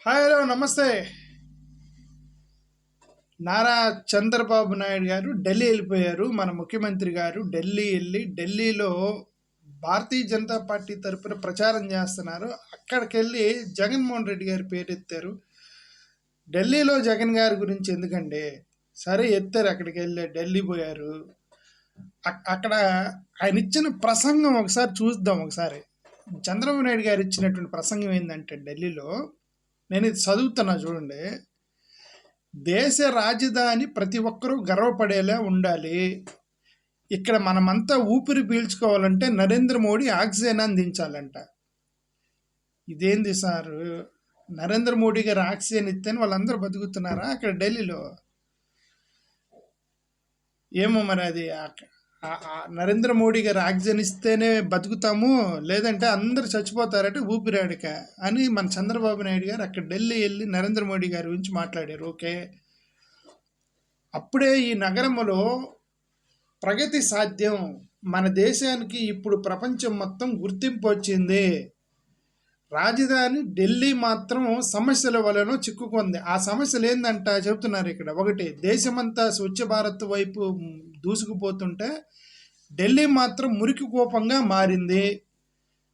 Hi hello నమస్తే. నారా చంద్రబాబు నాయుడు గారు ఢిల్లీ వెళ్ళిపోయారు. మన ముఖ్యమంత్రి గారు ఢిల్లీ వెళ్ళి ఢిల్లీలో భారతీయ జనతా పార్టీ తరపున ప్రచారం చేస్తున్నారు. అక్కడికి వెళ్ళి జగన్మోహన్ రెడ్డి గారి పేరు ఎత్తారు. ఢిల్లీలో జగన్ గారి గురించి ఎందుకండి, సరే ఎత్తారు. అక్కడికి వెళ్ళి ఢిల్లీ పోయారు. అక్కడ ఆయన ఇచ్చిన ప్రసంగం ఒకసారి చూద్దాం. ఒకసారి చంద్రబాబు నాయుడు గారు ఇచ్చినటువంటి ప్రసంగం ఏంటంటే, ఢిల్లీలో నేను ఇది చదువుతున్నా చూడండి. దేశ రాజధాని ప్రతి ఒక్కరూ గర్వపడేలా ఉండాలి. ఇక్కడ మనమంతా ఊపిరి పీల్చుకోవాలంటే నరేంద్ర మోడీ ఆక్సిజన్ అందించాలంట. ఇదేంది సార్, నరేంద్ర మోడీ గారు ఆక్సిజన్ ఇస్తేనే వాళ్ళందరూ బతుకుతున్నారా అక్కడ ఢిల్లీలో? ఏమో మరి అది నరేంద్ర మోడీ గారు ఆక్సిజన్ ఇస్తేనే బతుకుతాము, లేదంటే అందరు చచ్చిపోతారట ఊపిరాడక అని మన చంద్రబాబు నాయుడు గారు అక్కడ ఢిల్లీ వెళ్ళి నరేంద్ర మోడీ గారి గురించి మాట్లాడారు. ఓకే, అప్పుడే ఈ నగరంలో ప్రగతి సాధ్యం. మన దేశానికి ఇప్పుడు ప్రపంచం మొత్తం గుర్తింపు వచ్చింది. రాజధాని ఢిల్లీ మాత్రం సమస్యల వలన చిక్కుకుంది. ఆ సమస్యలు ఏందంట చెబుతున్నారు ఇక్కడ. ఒకటి, దేశమంతా స్వచ్ఛ భారత్ వైపు దూసుకుపోతుంటే ఢిల్లీ మాత్రం మురికి కూపంగా మారింది.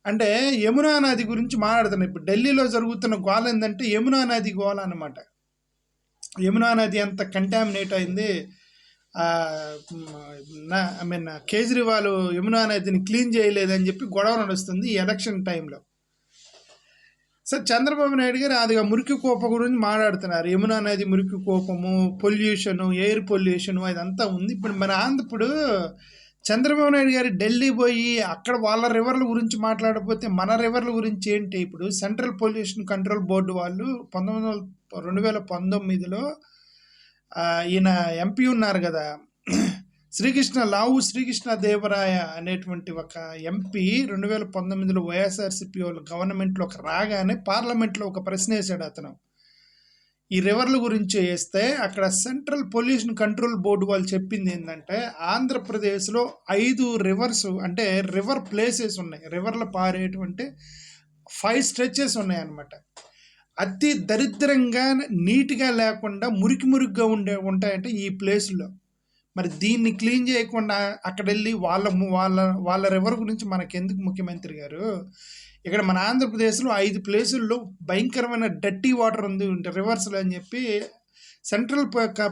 అంటే యమునా నది గురించి మాట్లాడుతున్నాయి. ఇప్పుడు ఢిల్లీలో జరుగుతున్న గోల ఏంటంటే యమునా నది గోల అనమాట. యమునా నది అంత కంటామినేట్ అయింది. కేజ్రీవాల్ యమునా నదిని క్లీన్ చేయలేదని చెప్పి గొడవ నడుస్తుంది ఈ ఎలక్షన్ టైంలో. సార్ చంద్రబాబు నాయుడు గారు అదిగా మురికి కోప గురించి మాట్లాడుతున్నారు. యమునా నది మురికి కోపము, పొల్యూషను, ఎయిర్ పొల్యూషను అదంతా ఉంది. ఇప్పుడు చంద్రబాబు నాయుడు గారు ఢిల్లీ పోయి అక్కడ వాళ్ళ రివర్ల గురించి మాట్లాడకపోతే మన రివర్ల గురించి ఏంటి? ఇప్పుడు సెంట్రల్ పొల్యూషన్ కంట్రోల్ బోర్డు వాళ్ళు 2019లో ఈయన ఎంపీ ఉన్నారు కదా, లావు శ్రీకృష్ణదేవరాయ అనేటువంటి ఒక ఎంపీ 2019లో వైఎస్ఆర్సీపీ వాళ్ళ గవర్నమెంట్లో రాగానే పార్లమెంట్లో ఒక ప్రశ్న వేశాడు అతను. ఈ రివర్ల గురించి వేస్తే అక్కడ సెంట్రల్ పొల్యూషన్ కంట్రోల్ బోర్డు వాళ్ళు చెప్పింది ఏంటంటే, ఆంధ్రప్రదేశ్లో 5 రివర్స్ అంటే రివర్ ప్లేసెస్ ఉన్నాయి. రివర్లు పారేటువంటి 5 స్ట్రెచెస్ ఉన్నాయన్నమాట. అతి దరిద్రంగా నీట్గా లేకుండా మురికిగా ఉంటాయంటే ఈ ప్లేస్లో. మరి దీన్ని క్లీన్ చేయకుండా అక్కడ వెళ్ళి వాళ్ళ రివర్ గురించి మనకెందుకు ముఖ్యమంత్రి గారు? ఇక్కడ మన ఆంధ్రప్రదేశ్లో 5 ప్లేసుల్లో భయంకరమైన డర్టీ వాటర్ ఉంది రివర్స్లో అని చెప్పి సెంట్రల్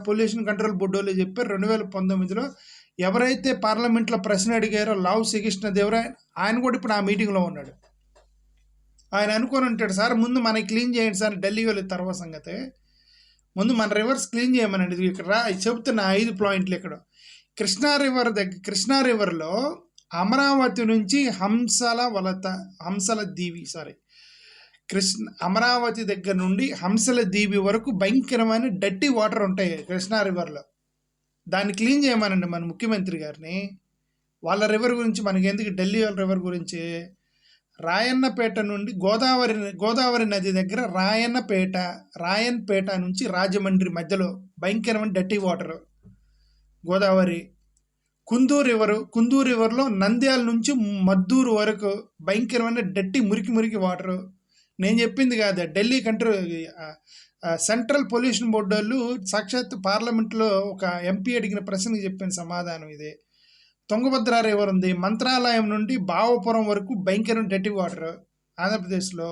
పొల్యూషన్ కంట్రోల్ బోర్డు వాళ్ళు చెప్పారు 2019లో. ఎవరైతే పార్లమెంట్లో ప్రశ్న అడిగారో లావు శ్రీకృష్ణదేవరాయ, ఆయన కూడా ఇప్పుడు ఆ మీటింగ్లో ఉన్నాడు. ఆయన అనుకొని ఉంటాడు, సార్ ముందు మనకి క్లీన్ చేయండి సార్, ఢిల్లీ వెళ్ళి తర్వాత సంగతి, ముందు మన రివర్స్ క్లీన్ చేయమనండి. ఇక్కడ చెబుతున్న 5 పాయింట్లు. ఇక్కడ కృష్ణా రివర్లో అమరావతి నుంచి అమరావతి దగ్గర నుండి హంసల దీవి వరకు భయంకరమైన డర్టీ వాటర్ ఉంటాయి కృష్ణా రివర్లో. దాన్ని క్లీన్ చేయమనండి మన ముఖ్యమంత్రి గారిని. వాళ్ళ రివర్ గురించి మనకెందుకు, ఢిల్లీ వాళ్ళ రివర్ గురించి. రాయన్నపేట నుండి గోదావరి నది దగ్గర రాయన్పేట నుంచి రాజమండ్రి మధ్యలో భయంకరమైన డర్టీ వాటర్ గోదావరి. కుందూరు రివర్లో నంద్యాల నుంచి మద్దూరు వరకు భయంకరమైన డర్టీ మురికి వాటరు. నేను చెప్పింది కాదు, ఢిల్లీ సెంట్రల్ పొల్యూషన్ బోర్డు వాళ్ళు సాక్షాత్ పార్లమెంట్లో ఒక ఎంపీ అడిగిన ప్రశ్నకి చెప్పిన సమాధానం ఇదే. తుంగభద్ర రివర్ ఉంది, మంత్రాలయం నుండి బావపురం వరకు భయంకరమైన డర్టీ వాటర్ ఆంధ్రప్రదేశ్లో.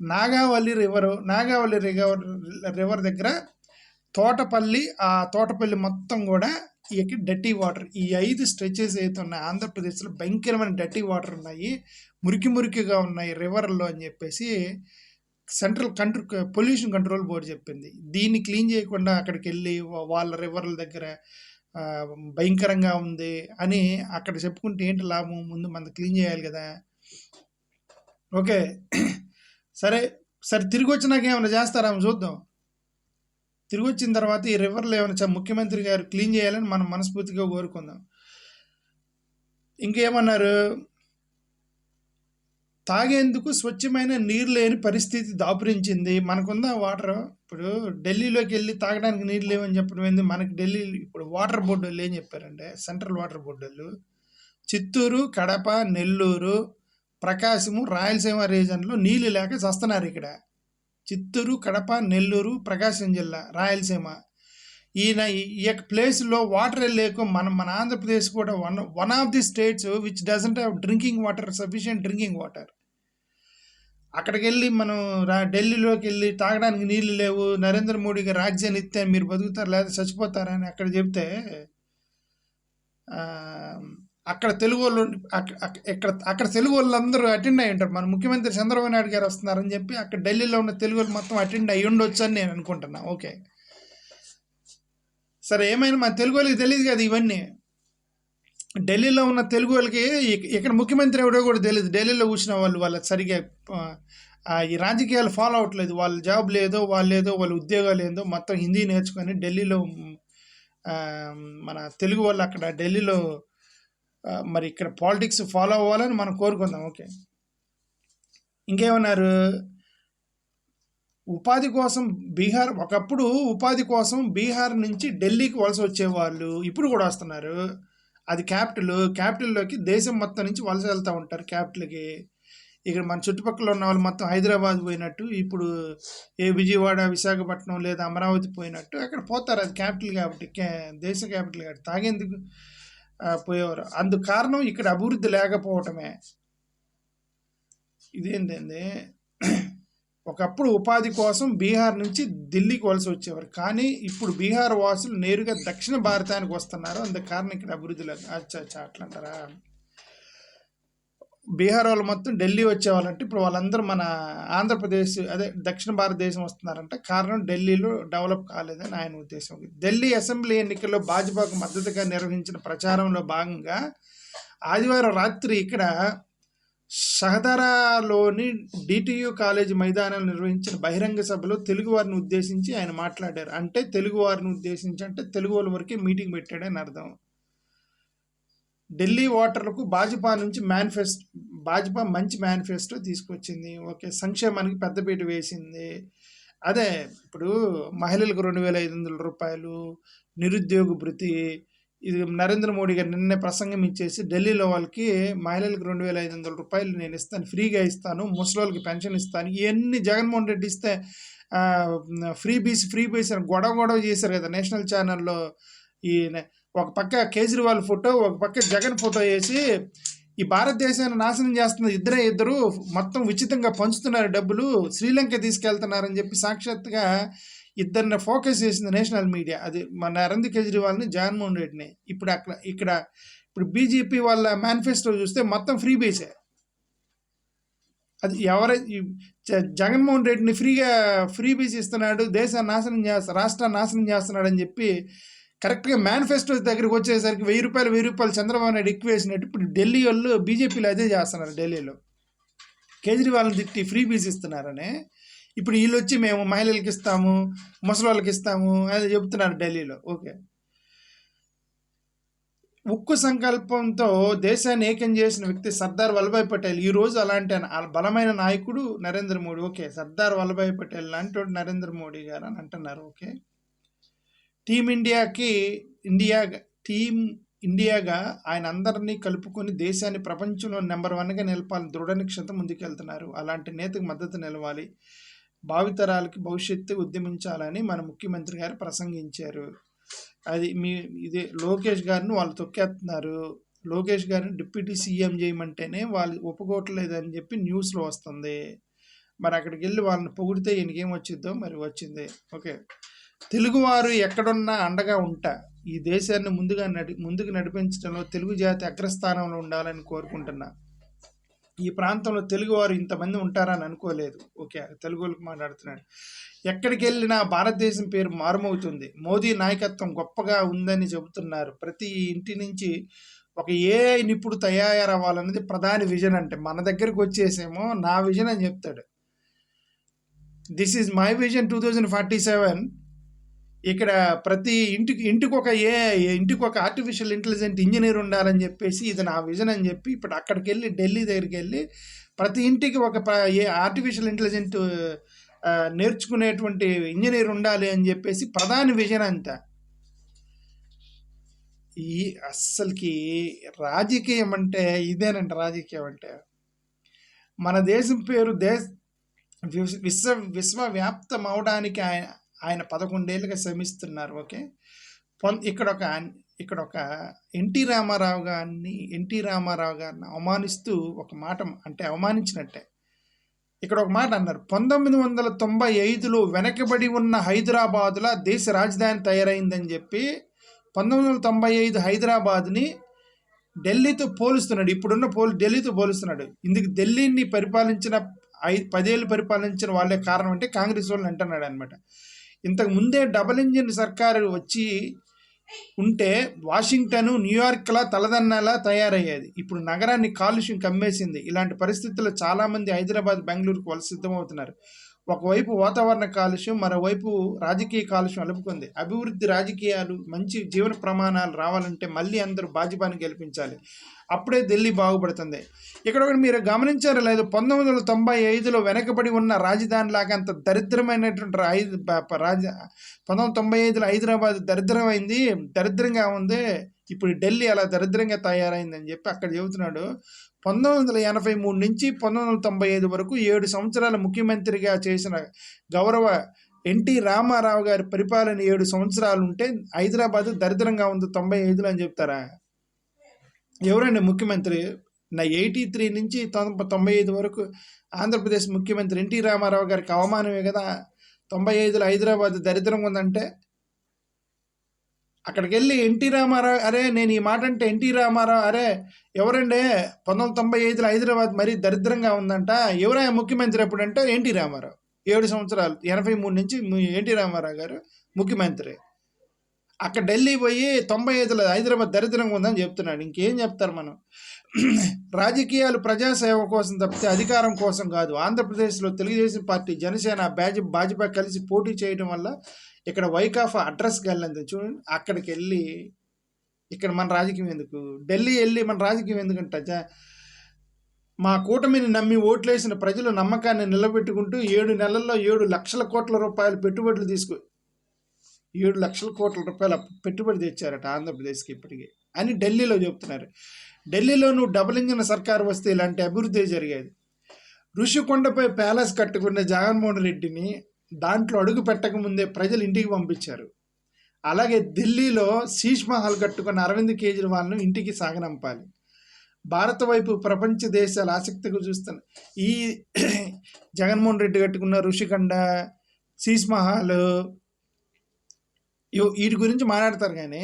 నాగావళి రివర్ దగ్గర తోటపల్లి మొత్తం కూడా ఈ డర్టీ వాటర్. ఈ 5 స్ట్రెచెస్ అయితే ఉన్నాయి ఆంధ్రప్రదేశ్లో, భయంకరమైన డర్టీ వాటర్ ఉన్నాయి, మురికిగా ఉన్నాయి రివర్లో అని చెప్పేసి సెంట్రల్ పొల్యూషన్ కంట్రోల్ బోర్డు చెప్పింది. దీన్ని క్లీన్ చేయకుండా అక్కడికి వెళ్ళి వాళ్ళ రివర్ల దగ్గర భయంకరంగా ఉంది అని అక్కడ చెప్పుకుంటే ఏంటి లాభం? ముందు మనం క్లీన్ చేయాలి కదా. ఓకే, సరే తిరిగి వచ్చినాక ఏమైనా చేస్తారా చూద్దాం. తిరిగి వచ్చిన తర్వాత ఈ రివర్లు ఏమైనా ముఖ్యమంత్రి గారు క్లీన్ చేయాలని మనం మనస్ఫూర్తిగా కోరుకుందాం. ఇంకేమన్నారు, తాగేందుకు స్వచ్ఛమైన నీరు లేని పరిస్థితి దాపురించింది. మనకుందా వాటర్? ఇప్పుడు ఢిల్లీలోకి వెళ్ళి తాగడానికి నీరు లేవని చెప్పడం ఏంది? మనకి ఢిల్లీ ఇప్పుడు వాటర్ బోర్డు వాళ్ళు ఏం చెప్పారంటే, సెంట్రల్ వాటర్ బోర్డు వాళ్ళు చిత్తూరు, కడప, నెల్లూరు, ప్రకాశము, రాయలసీమ రీజన్లో నీళ్ళు లేక చస్తున్నారు. ఇక్కడ చిత్తూరు, కడప, నెల్లూరు, ప్రకాశం జిల్లా, రాయలసీమ. ఈయన ఈ యొక్క ప్లేస్లో వాటర్ లేక మన ఆంధ్రప్రదేశ్ కూడా one of the states which doesn't have drinking water, sufficient drinking water. అక్కడికి వెళ్ళి మనం ఢిల్లీలోకి వెళ్ళి తాగడానికి నీళ్లు లేవు, నరేంద్ర మోడీ గారు రాజ్యాన్ని ఇస్తే మీరు బతుకుతారు లేదా చచ్చిపోతారని అక్కడ చెప్తే అక్కడ తెలుగు వాళ్ళు అక్కడ తెలుగు వాళ్ళందరూ అటెండ్ అయ్యి ఉంటారు. మన ముఖ్యమంత్రి చంద్రబాబు నాయుడు గారు వస్తున్నారని చెప్పి అక్కడ ఢిల్లీలో ఉన్న తెలుగు వాళ్ళు మొత్తం అటెండ్ అయ్యి ఉండొచ్చు అని నేను అనుకుంటున్నా. ఓకే, సరే, ఏమైనా మన తెలుగు వాళ్ళకి తెలియదు కదా ఇవన్నీ. ఢిల్లీలో ఉన్న తెలుగు వాళ్ళకి ఇక్కడ ముఖ్యమంత్రి ఎవడో కూడా తెలియదు. ఢిల్లీలో కూర్చున్న వాళ్ళకి సరిగ్గా ఈ రాజకీయాలు ఫాలో అవట్లేదు. వాళ్ళ జాబ్ లేదో వాళ్ళ ఉద్యోగాలు ఏదో మొత్తం హిందీ నేర్చుకొని ఢిల్లీలో మన తెలుగు వాళ్ళు అక్కడ ఢిల్లీలో మరి ఇక్కడ పాలిటిక్స్ ఫాలో అవ్వాలని మనం కోరుకుందాం. ఓకే, ఇంకేమన్నారు? ఉపాధి కోసం ఒకప్పుడు ఉపాధి కోసం బీహార్ నుంచి ఢిల్లీకి వలస వచ్చేవాళ్ళు ఇప్పుడు కూడా వస్తున్నారు. అది క్యాపిటల్లోకి దేశం మొత్తం నుంచి వలస వెళ్తూ ఉంటారు క్యాపిటల్కి. ఇక్కడ మన చుట్టుపక్కల ఉన్న వాళ్ళు మొత్తం హైదరాబాద్ పోయినట్టు, ఇప్పుడు విజయవాడ, విశాఖపట్నం లేదా అమరావతి పోయినట్టు అక్కడ పోతారు. అది క్యాపిటల్ కాబట్టి, దేశ క్యాపిటల్ కాబట్టి తాగేందుకు పోయేవారు. అందుకు కారణం ఇక్కడ అభివృద్ధి లేకపోవటమే. ఇదేంటండి, ఒకప్పుడు ఉపాధి కోసం బీహార్ నుంచి ఢిల్లీకి వలస వచ్చేవారు, కానీ ఇప్పుడు బీహార్ వాసులు నేరుగా దక్షిణ భారతానికి వస్తున్నారు. అందుకు కారణం ఇక్కడ అభివృద్ధి లేదు. అట్లా అంటారా? బీహార్ వాళ్ళు మొత్తం ఢిల్లీ వచ్చేవాళ్ళంటే ఇప్పుడు వాళ్ళందరూ మన ఆంధ్రప్రదేశ్ అదే దక్షిణ భారతదేశం వస్తున్నారంటే కారణం ఢిల్లీలో డెవలప్ కాలేదని ఆయన ఉద్దేశం. ఢిల్లీ అసెంబ్లీ ఎన్నికల్లో భాజపాకు మద్దతుగా నిర్వహించిన ప్రచారంలో భాగంగా ఆదివారం రాత్రి ఇక్కడ షహదారాలోని డిటియు కాలేజీ మైదానంలో నిర్వహించిన బహిరంగ సభలో తెలుగువారిని ఉద్దేశించి ఆయన మాట్లాడారు. అంటే తెలుగువారిని ఉద్దేశించి అంటే తెలుగు వాళ్ళ వరకే మీటింగ్ పెట్టాడని అర్థం. ఢిల్లీ ఓటర్లకు భాజపా మంచి మేనిఫెస్టో తీసుకొచ్చింది. ఓకే, సంక్షేమానికి పెద్దపీట వేసింది. అదే ఇప్పుడు మహిళలకు 2,500 రూపాయలు, నిరుద్యోగ భృతి, ఇది నరేంద్ర మోడీ గారు నిన్నే ప్రసంగం ఇచ్చేసి ఢిల్లీలో వాళ్ళకి మహిళలకు 2,500 రూపాయలు నేను ఇస్తాను, ఫ్రీగా ఇస్తాను, ముసలోళ్ళకి పెన్షన్ ఇస్తాను, ఇవన్నీ జగన్మోహన్ రెడ్డి ఇస్తే ఫ్రీ బీస్ అని గొడవ చేశారు కదా నేషనల్ ఛానల్లో. ఈ ఒక పక్క కేజ్రీవాల్ ఫోటో, ఒక పక్క జగన్ ఫోటో వేసి ఈ భారతదేశాన్ని నాశనం చేస్తున్న ఇద్దరు మొత్తం ఉచితంగా పంచుతున్నారు డబ్బులు, శ్రీలంక తీసుకెళ్తున్నారని చెప్పి సాక్షాత్తుగా ఇద్దరిని ఫోకస్ చేసింది నేషనల్ మీడియా. అది మన అరవింద్ కేజ్రీవాల్ని, జగన్మోహన్ రెడ్డిని. ఇప్పుడు బీజేపీ వాళ్ళ మేనిఫెస్టో చూస్తే మొత్తం ఫ్రీ బేసే. అది జగన్మోహన్ రెడ్డిని ఫ్రీ బీస్ ఇస్తున్నాడు, దేశాన్ని నాశనం రాష్ట్రాన్ని నాశనం చేస్తున్నాడు అని చెప్పి కరెక్ట్గా మేనిఫెస్టో దగ్గరికి వచ్చేసరికి 1,000 రూపాయలు చంద్రబాబు నాయుడు ఎక్కువ వేసినట్టు ఇప్పుడు ఢిల్లీ వాళ్ళు బీజేపీలో అదే చేస్తున్నారు. ఢిల్లీలో కేజ్రీవాల్ని తిట్టి ఫ్రీ బీస్ ఇస్తున్నారని ఇప్పుడు వీళ్ళు వచ్చి మేము మహిళలకు ఇస్తాము, ముసలి ఇస్తాము అని చెబుతున్నారు ఢిల్లీలో. ఓకే, ఉక్కు సంకల్పంతో దేశాన్ని ఏకం చేసిన వ్యక్తి సర్దార్ వల్లభాయ్ పటేల్. ఈరోజు అలాంటి బలమైన నాయకుడు నరేంద్ర మోడీ. ఓకే, సర్దార్ వల్లభాయ్ పటేల్ లాంటి నరేంద్ర మోడీ గారు అని అంటున్నారు. ఓకే, టీమ్ ఇండియాగా ఆయన అందరినీ కలుపుకొని దేశాన్ని ప్రపంచంలో నెంబర్ 1గా నిలపాలని దృఢ నిశ్చయంతో ముందుకెళ్తున్నారు. అలాంటి నేతకు మద్దతు నిలవాలి, భావితరాలకి భవిష్యత్తు ఉద్యమించాలని మన ముఖ్యమంత్రి గారు ప్రసంగించారు. ఇదే లోకేష్ గారిని వాళ్ళు తొక్కేస్తున్నారు. లోకేష్ గారిని డిప్యూటీ సీఎం చేయమంటేనే వాళ్ళు ఒప్పుకోవట్లేదని చెప్పి న్యూస్లో వస్తుంది. మరి అక్కడికి వెళ్ళి వాళ్ళని పొగిడితే ఈయనకేం వచ్చిద్దో మరి వచ్చింది. ఓకే, తెలుగువారు ఎక్కడున్నా అండగా ఉంటా, ఈ దేశాన్ని ముందుకు నడిపించడంలో తెలుగు జాతి అగ్రస్థానంలో ఉండాలని కోరుకుంటున్నా. ఈ ప్రాంతంలో తెలుగువారు ఇంతమంది ఉంటారని అనుకోలేదు. ఓకే, తెలుగులకు మాట్లాడుతున్నాడు. ఎక్కడికి వెళ్ళినా భారతదేశం పేరు మారుమవుతుంది. మోదీ నాయకత్వం గొప్పగా ఉందని చెబుతున్నారు. ప్రతి ఇంటి నుంచి ఒక ఏఐ నిపుణుడు తయారవ్వాలన్నది ప్రధాని విజన్. అంటే మన దగ్గరకు వచ్చేసేమో నా విజన్ అని చెప్తాడు. This is my vision 2047. ఇక్కడ ప్రతి ఇంటికి ఒక ఆర్టిఫిషియల్ ఇంటెలిజెంట్ ఇంజనీర్ ఉండాలని చెప్పేసి ఇది నా విజన్ అని చెప్పి ఇప్పుడు అక్కడికి వెళ్ళి ఢిల్లీ దగ్గరికి వెళ్ళి ప్రతి ఇంటికి ఒక ఆర్టిఫిషియల్ ఇంటెలిజెంట్ నేర్చుకునేటువంటి ఇంజనీర్ ఉండాలి అని చెప్పేసి ప్రధాని విజన్ అంతా. అస్సలకి రాజకీయం అంటే ఇదేనంట. రాజకీయం అంటే మన దేశం పేరు విశ్వవ్యాప్తం అవడానికి ఆయన ఆయన 11 ఏళ్ళుగా శ్రమిస్తున్నారు. ఓకే. ఇక్కడ ఒక ఎన్టీ రామారావు గారిని అవమానిస్తూ ఒక మాట, అంటే అవమానించినట్టే. ఇక్కడ ఒక మాట అన్నారు, 1995లో వెనకబడి ఉన్న హైదరాబాద్లో దేశ రాజధాని తయారైందని చెప్పి 1995 హైదరాబాద్ని ఢిల్లీతో పోలుస్తున్నాడు. ఇప్పుడున్న ఢిల్లీతో పోలుస్తున్నాడు. ఇందుకు ఢిల్లీని పరిపాలించిన 10 ఏళ్ళు పరిపాలించిన వాళ్ళే కారణం అంటే కాంగ్రెస్ వాళ్ళని అంటున్నాడు అనమాట. ఇంతకు ముందే డబుల్ ఇంజిన్ సర్కారు వచ్చి ఉంటే వాషింగ్టన్, న్యూయార్క్లా తలదన్నలా తయారయ్యేది. ఇప్పుడు నగరాన్ని కాలుష్యం కమ్మేసింది. ఇలాంటి పరిస్థితుల్లో చాలామంది హైదరాబాద్, బెంగళూరుకు వలస సిద్ధమవుతున్నారు. ఒకవైపు వాతావరణ కాలుష్యం, మరోవైపు రాజకీయ కాలుష్యం అలుపుకుంది. అభివృద్ధి, రాజకీయాలు, మంచి జీవన ప్రమాణాలు రావాలంటే మళ్ళీ అందరూ భాజపాని గెలిపించాలి. అప్పుడే ఢిల్లీ బాగుపడుతుంది. ఇక్కడ ఒకటి మీరు గమనించారో లేదు, 1995లో వెనకబడి ఉన్న రాజధాని లాగా అంత దరిద్రమైనటువంటి 1995లో హైదరాబాద్ దరిద్రంగా ఉంది. ఇప్పుడు ఢిల్లీ అలా దరిద్రంగా తయారైందని చెప్పి అక్కడ చెబుతున్నాడు. 1983 నుంచి 1995 వరకు 7 సంవత్సరాల ముఖ్యమంత్రిగా చేసిన గౌరవ ఎన్టీ రామారావు గారి పరిపాలన 7 సంవత్సరాలు ఉంటే హైదరాబాద్ దరిద్రంగా ఉంది 95లో అని చెప్తారా? ఎవరండి ముఖ్యమంత్రి? 83 నుంచి 95 వరకు ఆంధ్రప్రదేశ్ ముఖ్యమంత్రి ఎన్టీ రామారావు గారికి అవమానమే కదా. 95లో హైదరాబాద్ దరిద్రంగా ఉందంటే అక్కడికి వెళ్ళి ఎన్టీ రామారావు, అరే నేను ఈ మాట అంటే ఎన్టీ రామారావు, అరే ఎవరండి 1995లో హైదరాబాద్ మరీ దరిద్రంగా ఉందంట, ఎవరైనా ముఖ్యమంత్రి ఎప్పుడంటే ఎన్టీ రామారావు. 7 సంవత్సరాలు 83 నుంచి ఎన్టీ రామారావు గారు ముఖ్యమంత్రి. అక్కడ ఢిల్లీ పోయి 95లో హైదరాబాద్ దరిద్రంగా ఉందని చెప్తున్నాడు. ఇంకేం చెప్తారు మనం? రాజకీయాలు ప్రజాసేవ కోసం తప్పితే అధికారం కోసం కాదు. ఆంధ్రప్రదేశ్లో తెలుగుదేశం పార్టీ, జనసేన, భాజపా కలిసి పోటీ చేయడం వల్ల ఇక్కడ వైకాఫా అడ్రస్కి వెళ్ళింది. చూడండి, అక్కడికి వెళ్ళి ఇక్కడ మన రాజకీయం ఎందుకు? ఢిల్లీ వెళ్ళి మన రాజకీయం ఎందుకంట? మా కూటమిని నమ్మి ఓట్లేసిన ప్రజల నమ్మకాన్ని నిలబెట్టుకుంటూ 7 నెలల్లో 7 లక్షల కోట్ల రూపాయలు పెట్టుబడులు 7 లక్షల కోట్ల రూపాయల పెట్టుబడి తెచ్చారట ఆంధ్రప్రదేశ్కి ఇప్పటికీ అని ఢిల్లీలో చెప్తున్నారు. ఢిల్లీలో నువ్వు డబుల్ ఇంజిన్ సర్కారు వస్తే ఇలాంటి అభివృద్ధి జరిగేది. ఋషికొండపై ప్యాలెస్ కట్టుకున్న జగన్మోహన్ రెడ్డిని దాంట్లో అడుగు పెట్టకముందే ప్రజలు ఇంటికి పంపించారు. అలాగే ఢిల్లీలో శీష్ మహల్ కట్టుకున్న అరవింద్ కేజ్రీవాల్ను ఇంటికి సాగనంపాలి. భారత వైపు ప్రపంచ దేశాలు ఆసక్తిగా చూస్తున్నాయి. ఈ జగన్మోహన్ రెడ్డి కట్టుకున్న ఋషికొండ, శీష్ మహల్ వీటి గురించి మాట్లాడతారు. కానీ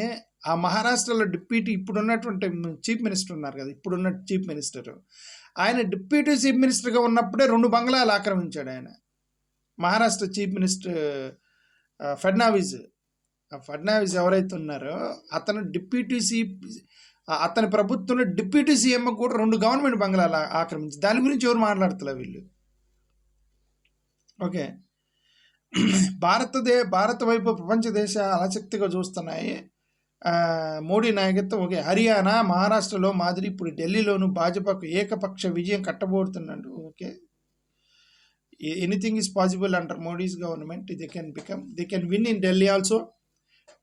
ఆ మహారాష్ట్రలో డిప్యూటీ ఇప్పుడున్నటువంటి చీఫ్ మినిస్టర్ ఉన్నారు కదా, ఇప్పుడున్న చీఫ్ మినిస్టర్, ఆయన డిప్యూటీ చీఫ్ మినిస్టర్గా ఉన్నప్పుడే 2 బంగ్లాలు ఆక్రమించాడు ఆయన. మహారాష్ట్ర చీఫ్ మినిస్టర్ ఫడ్నావిస్ ఎవరైతే ఉన్నారో అతను అతని ప్రభుత్వంలో డిప్యూటీ సీఎం కూడా 2 గవర్నమెంట్ బంగ్లాలు ఆక్రమించి, దాని గురించి ఎవరు మాట్లాడుతున్నారు వీళ్ళు? ఓకే, భారత వైపు ప్రపంచ దేశాలు ఆసక్తిగా చూస్తున్నాయి. మోడీ నాయకత్వం. ఓకే, హర్యానా, మహారాష్ట్రలో మాదిరి ఇప్పుడు ఢిల్లీలోనూ భాజపాకు ఏకపక్ష విజయం కట్టబోతున్నాడు. Okay, anything is possible under Modi's government. They can win in Delhi also.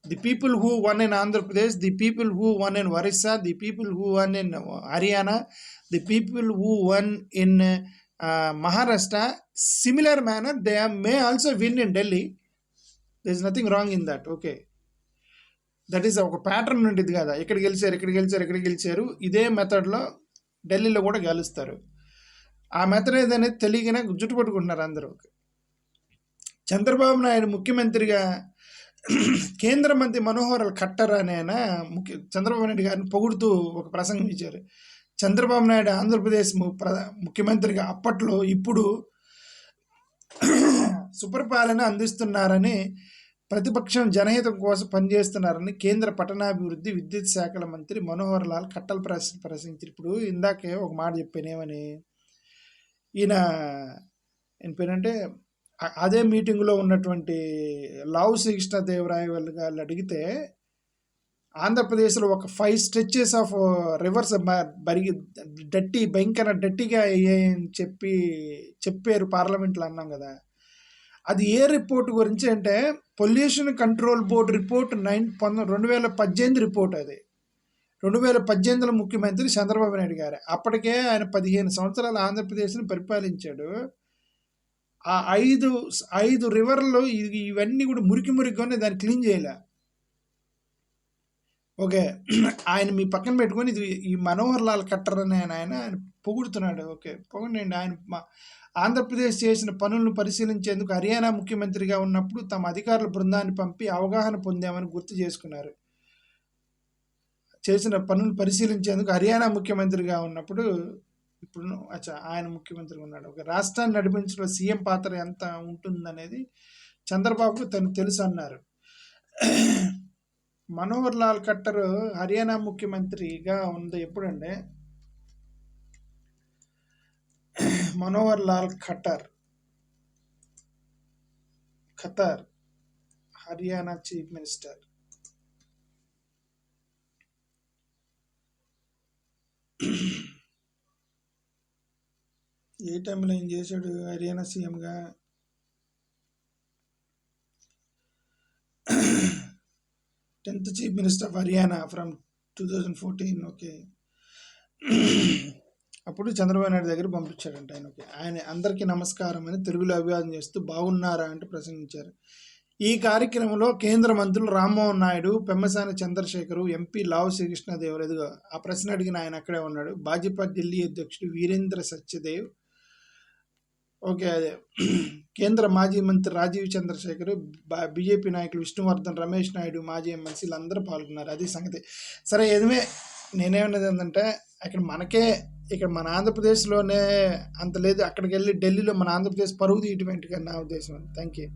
The people who won in Andhra Pradesh, the people who won in Orissa, the people who won in Haryana, the people who won in Maharashtra, similar manner they may also win in Delhi. There is nothing wrong in that. Okay, that is ఒక pattern ఉంటుంది కదా, ఎక్కడ గెలిచారు ఇదే మెథడ్లో ఢిల్లీలో కూడా గెలుస్తారు. ఆ మెథడ్ ఏదనేది తెలియగానే జుట్టు పట్టుకుంటున్నారు అందరూ. చంద్రబాబు నాయుడు ముఖ్యమంత్రిగా కేంద్ర మంత్రి మనోహర్ ఖట్టర్ అనే ఆయన చంద్రబాబు నాయుడు గారిని పొగుడుతూ ఒక ప్రసంగం ఇచ్చారు. చంద్రబాబు నాయుడు ఆంధ్రప్రదేశ్ ముఖ్యమంత్రిగా అప్పట్లో ఇప్పుడు సుపరిపాలన అందిస్తున్నారని, ప్రతిపక్షం జనహితం కోసం పనిచేస్తున్నారని కేంద్ర పట్టణాభివృద్ధి, విద్యుత్ శాఖల మంత్రి మనోహర్ లాల్ ఖట్టర్ ప్రశ్నించారు. ఇప్పుడు ఇందాకే ఒక మాట చెప్పాను, ఏమని? ఈయన ఏంటంటే అదే మీటింగ్లో ఉన్నటువంటి లావు శ్రీకృష్ణదేవరాయ వాళ్ళు అడిగితే ఆంధ్రప్రదేశ్లో ఒక 5 స్ట్రెచెస్ ఆఫ్ రివర్స్ భయంకర డట్టిగా అయ్యాయని చెప్పారు పార్లమెంట్లో అన్నాం కదా. అది ఏ రిపోర్ట్ గురించి అంటే pollution control board report 2018 report. అది 2018లో ముఖ్యమంత్రి చంద్రబాబు నాయుడు గారు. అప్పటికే ఆయన 15 సంవత్సరాలు ఆంధ్రప్రదేశ్ని పరిపాలించాడు. ఆ 5 రివర్‌లు ఇవన్నీ కూడా మురికిగానే దాన్ని క్లీన్ చేయలే. ఓకే. ఆయన మీ పక్కన పెట్టుకొని ఈ మనోహర్ లాల్ ఖట్టర్ అనే ఆయన పొగుడుతున్నాడు. ఓకే. పొగడండి. ఆయన ఆంధ్రప్రదేశ్ చేసిన పనులను పరిశీలించేందుకు హర్యానా ముఖ్యమంత్రిగా ఉన్నప్పుడు తమ అధికారుల బృందాన్ని పంపి అవగాహన పొందామని గుర్తు చేసుకున్నారు. చేసిన పనులు పరిశీలించేందుకు హర్యానా ముఖ్యమంత్రిగా ఉన్నప్పుడు ఇప్పుడు ఆయన ముఖ్యమంత్రిగా ఉన్నాడు. ఒక రాష్ట్రాన్ని నడిపించడంలో సీఎం పాత్ర ఎంత ఉంటుందనేది చంద్రబాబుకు తెలుసు అన్నారు. మనోహర్ లాల్ ఖట్టర్ హర్యానా ముఖ్యమంత్రిగా ఉంది ఎప్పుడంటే మనోహర్ లాల్ ఖట్టర్ హర్యానా చీఫ్ మినిస్టర్. ఏ టైంలో ఏం చేశాడు హర్యానా సీఎంగా? 10th chief minister of Haryana from 2014. Okay. అప్పుడు చంద్రబాబు నాయుడు దగ్గర పంపించాడంట ఆయన. ఓకే. ఆయన అందరికీ నమస్కారం అని తెలుగులో అభివాదం చేస్తూ బాగున్నారా అంటూ ప్రసంగించారు. ఈ కార్యక్రమంలో కేంద్ర మంత్రులు రామ్మోహన్ నాయుడు, పెమ్మసాని చంద్రశేఖరు, ఎంపీ లావు శ్రీకృష్ణదేవరాయలు, ఎదుగు ఆ ప్రశ్న అడిగిన ఆయన అక్కడే ఉన్నాడు. భాజపా ఢిల్లీ అధ్యక్షుడు వీరేంద్ర సత్యదేవ్, ఓకే, అదే కేంద్ర మాజీ మంత్రి రాజీవ్ చంద్రశేఖర్, బీజేపీ నాయకులు విష్ణువర్ధన్, రమేష్ నాయుడు, మాజీ ఎమ్మెల్సీలు అందరూ పాల్గొన్నారు. అది సంగతి. సరే, ఎనివే నేనేమన్నది ఏంటంటే ఇక్కడ మన ఆంధ్రప్రదేశ్లోనే అంత లేదు, అక్కడికి వెళ్ళి ఢిల్లీలో మన ఆంధ్రప్రదేశ్ పరువు తీయటం ఏంటి నా ఉద్దేశం. Thank you.